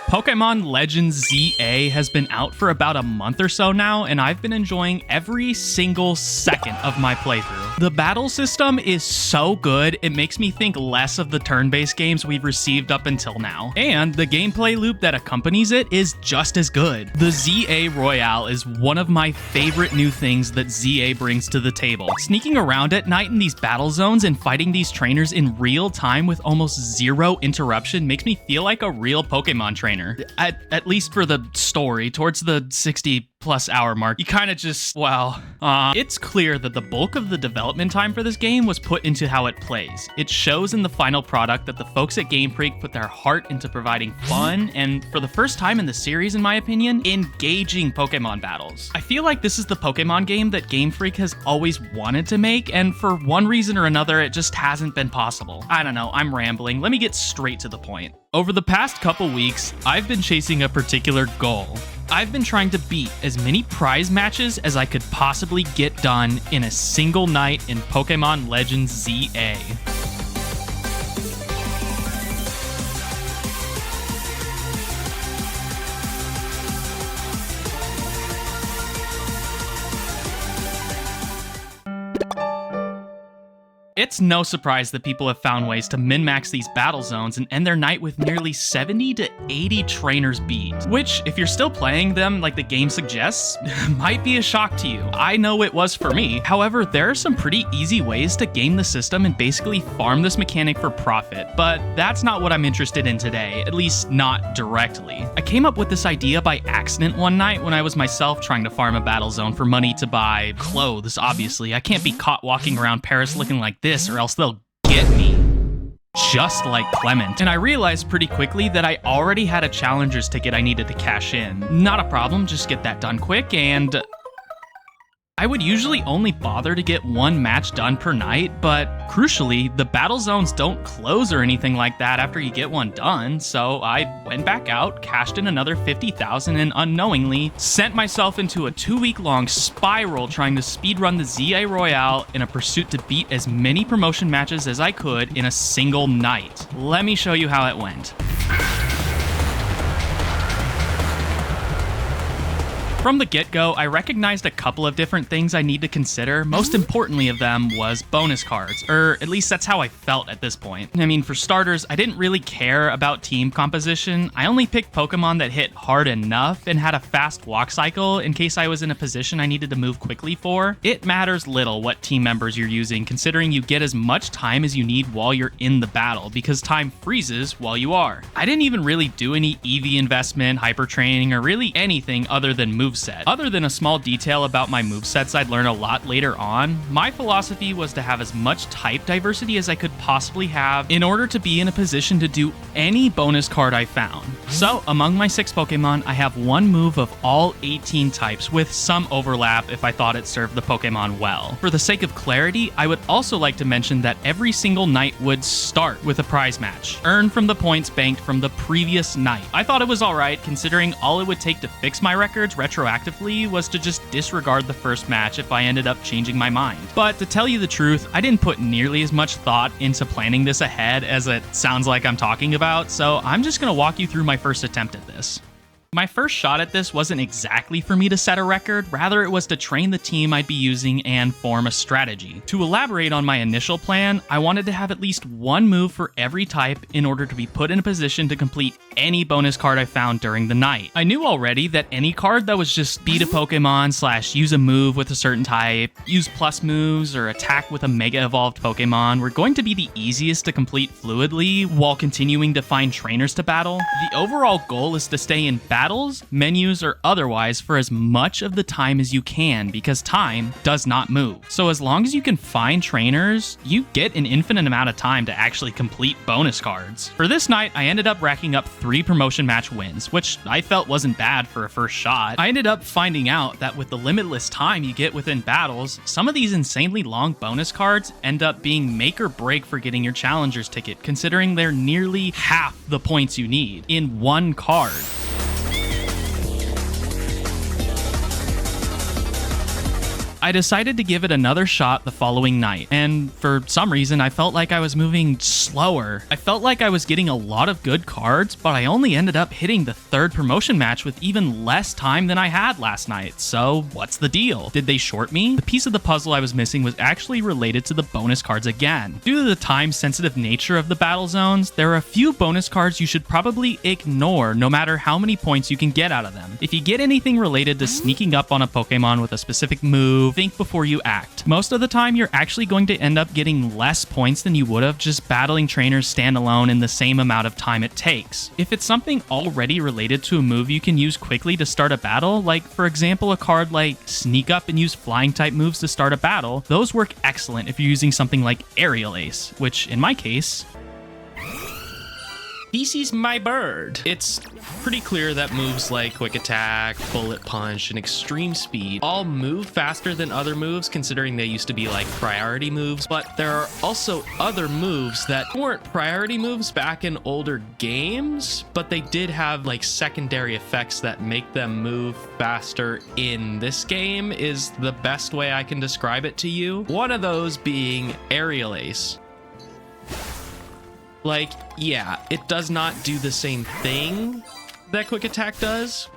Pokemon Legends Z-A has been out for about a month or so now, and I've been enjoying every single second of my playthrough. The battle system is so good, it makes me think less of the turn-based games we've received up until now. And the gameplay loop that accompanies it is just as good. The Z-A Royale is one of my favorite new things that Z-A brings to the table. Sneaking around at night in these battle zones and fighting these trainers in real time with almost zero interruption makes me feel like a real Pokemon trainer. At least for the story, towards the 60+ hour mark, you kind of just, well, it's clear that the bulk of the development time for this game was put into how it plays. It shows in the final product that the folks at Game Freak put their heart into providing fun, and for the first time in the series, in my opinion, engaging Pokemon battles. I feel like this is the Pokemon game that Game Freak has always wanted to make, and for one reason or another, it just hasn't been possible. I don't know, I'm rambling. Let me get straight to the point. Over the past couple weeks, I've been chasing a particular goal. I've been trying to beat as many prize matches as I could possibly get done in a single night in Pokemon Legends Z-A. It's no surprise that people have found ways to min-max these battle zones and end their night with nearly 70 to 80 trainers beat, which, if you're still playing them like the game suggests, might be a shock to you. I know it was for me. However, there are some pretty easy ways to game the system and basically farm this mechanic for profit, but that's not what I'm interested in today, at least not directly. I came up with this idea by accident one night when I was myself trying to farm a battle zone for money to buy clothes, obviously. I can't be caught walking around Paris looking like this, or else they'll get me. Just like Clement. And I realized pretty quickly that I already had a Challenger's ticket I needed to cash in. Not a problem, just get that done quick, and I would usually only bother to get one match done per night, but crucially, the battle zones don't close or anything like that after you get one done, so I went back out, cashed in another 50,000, and unknowingly sent myself into a 2-week-long spiral trying to speedrun the Z-A Royale in a pursuit to beat as many promotion matches as I could in a single night. Let me show you how it went. From the get-go, I recognized a couple of different things I need to consider. Most importantly of them was bonus cards, or at least that's how I felt at this point. I mean, for starters, I didn't really care about team composition. I only picked Pokemon that hit hard enough and had a fast walk cycle in case I was in a position I needed to move quickly for. It matters little what team members you're using, considering you get as much time as you need while you're in the battle, because time freezes while you are. I didn't even really do any EV investment, hyper training, or really anything other than moveset. Other than a small detail about my movesets I'd learn a lot later on, my philosophy was to have as much type diversity as I could possibly have in order to be in a position to do any bonus card I found. So, among my 6 Pokemon, I have one move of all 18 types with some overlap if I thought it served the Pokemon well. For the sake of clarity, I would also like to mention that every single night would start with a prize match, earned from the points banked from the previous night. I thought it was alright, considering all it would take to fix my records retroactively was to just disregard the first match if I ended up changing my mind. But to tell you the truth, I didn't put nearly as much thought into planning this ahead as it sounds like I'm talking about, so I'm just gonna walk you through my first attempt at this. My first shot at this wasn't exactly for me to set a record, rather it was to train the team I'd be using and form a strategy. To elaborate on my initial plan, I wanted to have at least one move for every type in order to be put in a position to complete any bonus card I found during the night. I knew already that any card that was just beat a Pokemon / use a move with a certain type, use plus moves, or attack with a Mega Evolved Pokemon were going to be the easiest to complete fluidly while continuing to find trainers to battle. The overall goal is to stay in battles, menus, or otherwise for as much of the time as you can, because time does not move. So as long as you can find trainers, you get an infinite amount of time to actually complete bonus cards. For this night, I ended up racking up 3 promotion match wins, which I felt wasn't bad for a first shot. I ended up finding out that with the limitless time you get within battles, some of these insanely long bonus cards end up being make or break for getting your Challenger's ticket, considering they're nearly half the points you need in one card. I decided to give it another shot the following night, and for some reason, I felt like I was moving slower. I felt like I was getting a lot of good cards, but I only ended up hitting the third promotion match with even less time than I had last night. So what's the deal? Did they short me? The piece of the puzzle I was missing was actually related to the bonus cards again. Due to the time-sensitive nature of the battle zones, there are a few bonus cards you should probably ignore no matter how many points you can get out of them. If you get anything related to sneaking up on a Pokemon with a specific move, think before you act. Most of the time, you're actually going to end up getting less points than you would have just battling trainers standalone in the same amount of time it takes. If it's something already related to a move you can use quickly to start a battle, like for example a card like Sneak Up and use flying type moves to start a battle, those work excellent if you're using something like Aerial Ace, which in my case, This is my bird. It's pretty clear that moves like Quick Attack, Bullet Punch, and Extreme Speed all move faster than other moves, considering they used to be like priority moves, but there are also other moves that weren't priority moves back in older games, but they did have like secondary effects that make them move faster in this game is the best way I can describe it to you. One of those being Aerial Ace. Like, yeah, it does not do the same thing that Quick Attack does.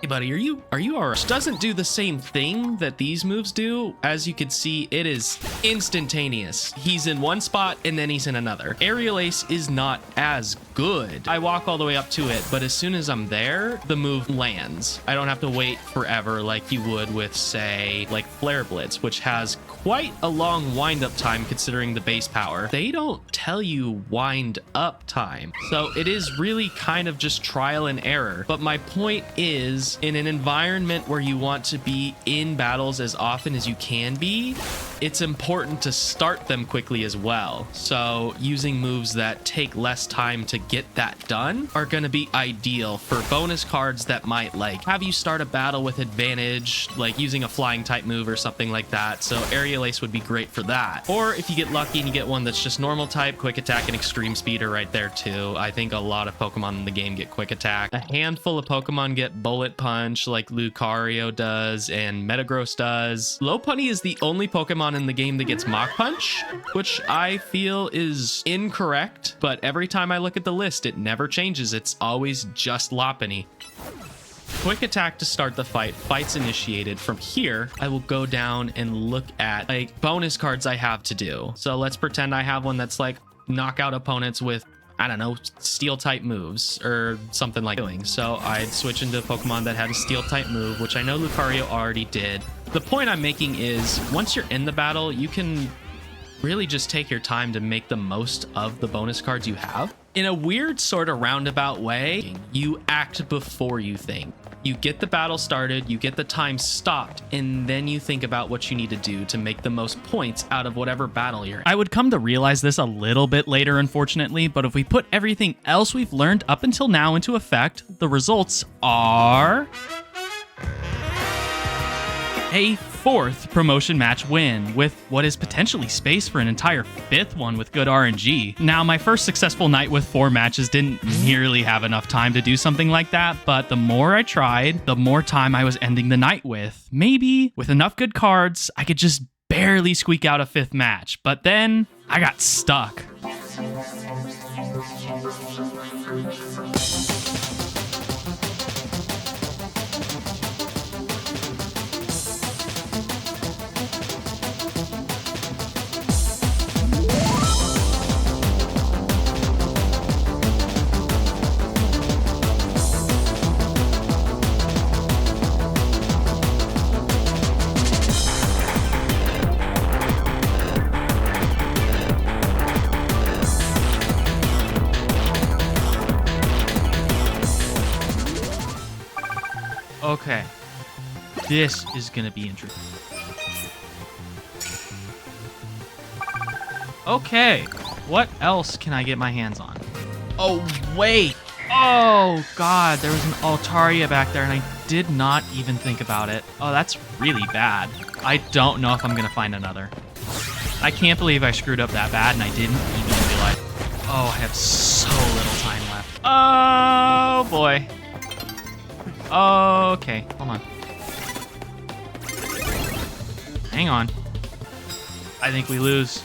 Hey buddy, are you alright? It doesn't do the same thing that these moves do. As you can see, it is instantaneous. He's in one spot and then he's in another. Aerial Ace is not as good. I walk all the way up to it, but as soon as I'm there, the move lands. I don't have to wait forever like you would with, say, like Flare Blitz, which has quite a long wind-up time considering the base power. They don't tell you wind-up time, so it is really kind of just trial and error. But my point is, in an environment where you want to be in battles as often as you can be, it's important to start them quickly as well. So using moves that take less time to get that done are going to be ideal for bonus cards that might like have you start a battle with advantage, like using a flying type move or something like that. So Aerial Ace would be great for that. Or if you get lucky and you get one that's just normal type, Quick Attack and Extreme Speed are right there too. I think a lot of Pokemon in the game get Quick Attack. A handful of Pokemon get Bullet Punch like Lucario does and Metagross does. Lopunny is the only Pokemon in the game that gets Mach Punch, which I feel is incorrect, but every time I look at the list, it never changes. It's always just Lopunny. Quick Attack to start the fight. Fight's initiated. From here, I will go down and look at like bonus cards I have to do. So let's pretend I have one that's like knock out opponents with, I don't know, steel type moves or something like doing. So I'd switch into a Pokemon that had a steel type move, which I know Lucario already did. The point I'm making is once you're in the battle, you can really just take your time to make the most of the bonus cards you have. In a weird sort of roundabout way, you act before you think. You get the battle started, you get the time stopped, and then you think about what you need to do to make the most points out of whatever battle you're in. I would come to realize this a little bit later, unfortunately, but if we put everything else we've learned up until now into effect, the results are a fourth promotion match win, with what is potentially space for an entire fifth one with good RNG. Now, my first successful night with 4 matches didn't nearly have enough time to do something like that, but the more I tried, the more time I was ending the night with. Maybe, with enough good cards, I could just barely squeak out a 5th match, but then I got stuck. Okay, this is gonna be interesting. Okay, what else can I get my hands on? Oh, wait. Oh, God, there was an Altaria back there, and I did not even think about it. Oh, that's really bad. I don't know if I'm gonna find another. I can't believe I screwed up that bad, and I didn't even realize. Oh, I have so little time left. Oh, boy. Okay, hold on. Hang on. I think we lose.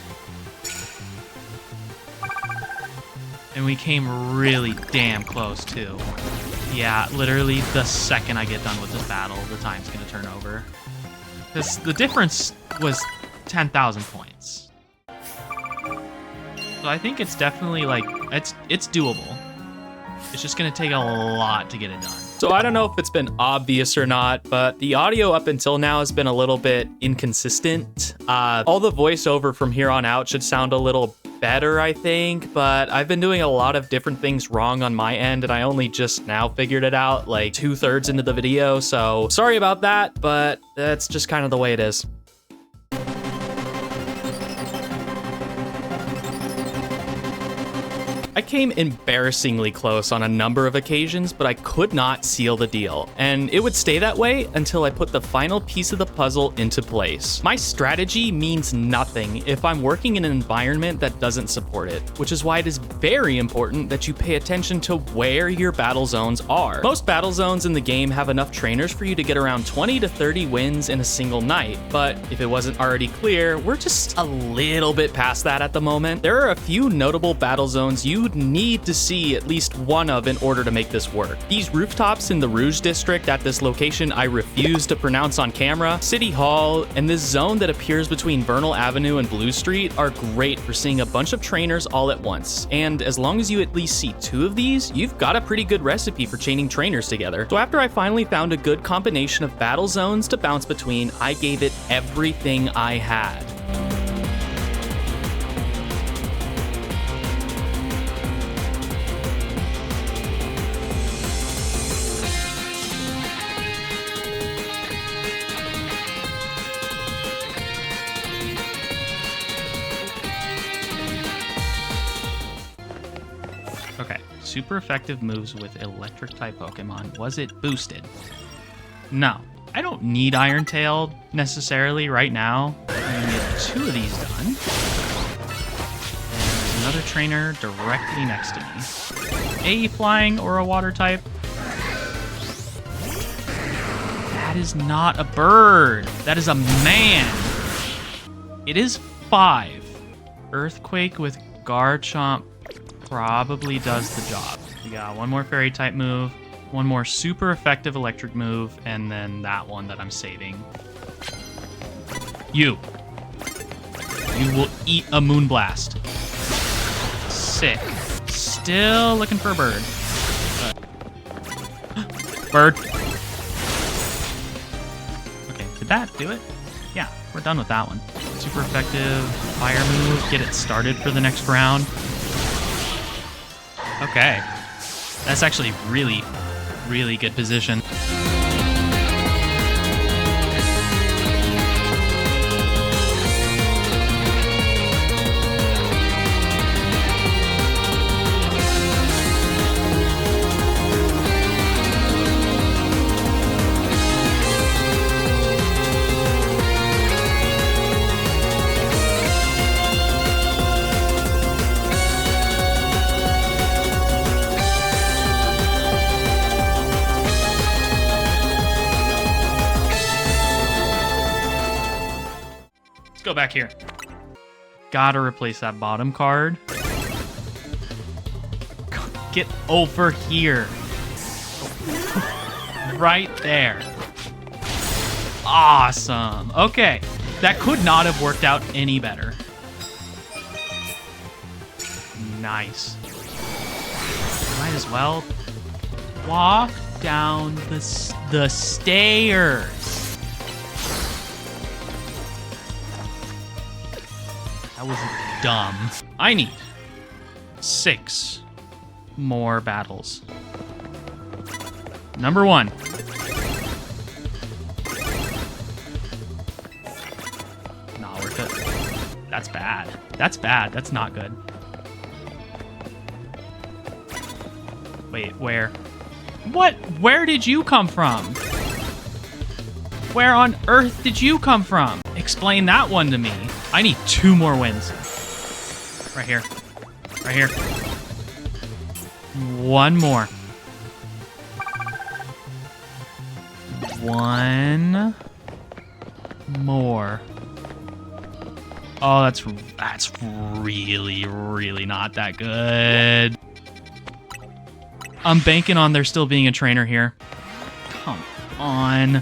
And we came really damn close, too. Yeah, literally the second I get done with this battle, the time's gonna turn over. The difference was 10,000 points. So I think it's definitely, like, it's doable. It's just gonna take a lot to get it done. So I don't know if it's been obvious or not, but the audio up until now has been a little bit inconsistent. All the voiceover from here on out should sound a little better, I think, but I've been doing a lot of different things wrong on my end, and I only just now figured it out, like 2/3 into the video, so sorry about that, but that's just kind of the way it is. I came embarrassingly close on a number of occasions, but I could not seal the deal, and it would stay that way until I put the final piece of the puzzle into place. My strategy means nothing if I'm working in an environment that doesn't support it, which is why it is very important that you pay attention to where your battle zones are. Most battle zones in the game have enough trainers for you to get around 20 to 30 wins in a single night, but if it wasn't already clear, we're just a little bit past that at the moment. There are a few notable battle zones you would need to see at least one of in order to make this work. These rooftops in the Rouge district at this location I refuse to pronounce on camera, City Hall, and this zone that appears between Vernal Avenue and Blue Street are great for seeing a bunch of trainers all at once. And as long as you at least see 2 of these, you've got a pretty good recipe for chaining trainers together. So after I finally found a good combination of battle zones to bounce between, I gave it everything I had. Okay, super effective moves with electric type Pokemon. Was it boosted? No, I don't need Iron Tail necessarily right now. I'm gonna get 2 of these done. And there's another trainer directly next to me. A flying or a water type. That is not a bird. That is a man. It is 5. Earthquake with Garchomp probably does the job. We got one more fairy type move, one more super effective electric move, and then that one that I'm saving. You will eat a Moonblast. Sick. Still looking for a bird. Bird. Okay, did that do it? Yeah, we're done with that one. Super effective fire move. Get it started for the next round. Okay. That's actually really, really good position. Go back here. Gotta replace that bottom card. Get over here. Right there. Awesome. Okay. That could not have worked out any better. Nice. Might as well walk down the stairs. That was dumb. I need 6 more battles. Number 1. Not worth it. That's bad. That's bad. That's not good. Wait, where? What? Where did you come from? Where on earth did you come from? Explain that one to me. I need 2 more wins. Right here. Right here. 1 more. 1 more. Oh, that's really, really not that good. I'm banking on there still being a trainer here. Come on.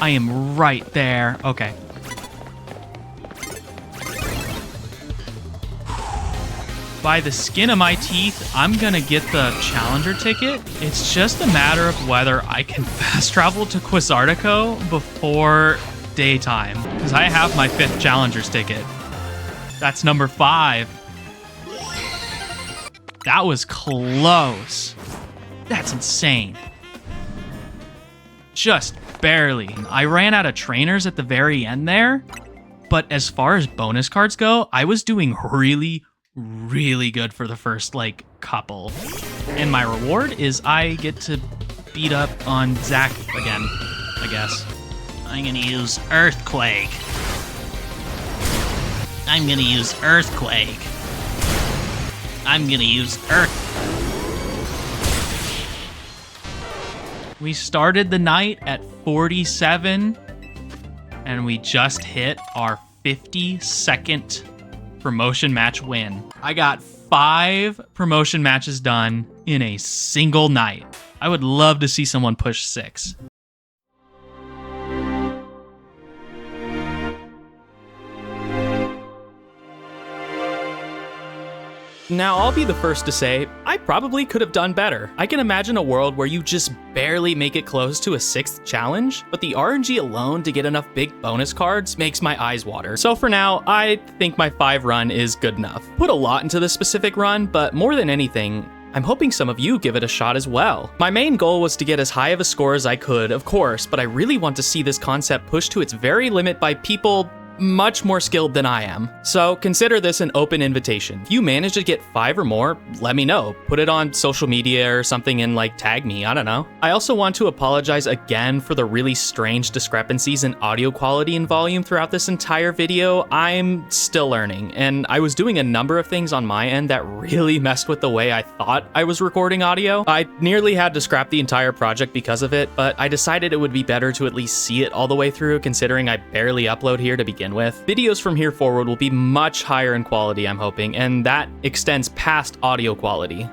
I am right there. Okay. By the skin of my teeth, I'm gonna get the Challenger ticket. It's just a matter of whether I can fast travel to Quizartico before daytime, because I have my 5th Challenger's ticket. That's number 5. That was close. That's insane. Just barely. I ran out of trainers at the very end there, but as far as bonus cards go, I was doing really good for the first, like, couple. And my reward is I get to beat up on Zach again, I guess. I'm gonna use Earthquake. I'm gonna use Earthquake. I'm gonna use Earth. We started the night at 47, and we just hit our 52nd promotion match win. I got 5 promotion matches done in a single night. I would love to see someone push 6. Now, I'll be the first to say, I probably could have done better. I can imagine a world where you just barely make it close to a 6th challenge, but the RNG alone to get enough big bonus cards makes my eyes water. So for now, I think my 5 run is good enough. Put a lot into this specific run, but more than anything, I'm hoping some of you give it a shot as well. My main goal was to get as high of a score as I could, of course, but I really want to see this concept pushed to its very limit by people much more skilled than I am. So consider this an open invitation. If you manage to get 5 or more, let me know. Put it on social media or something and like tag me, I don't know. I also want to apologize again for the really strange discrepancies in audio quality and volume throughout this entire video. I'm still learning, and I was doing a number of things on my end that really messed with the way I thought I was recording audio. I nearly had to scrap the entire project because of it, but I decided it would be better to at least see it all the way through, considering I barely upload here to begin with. Videos from here forward will be much higher in quality, I'm hoping, and that extends past audio quality.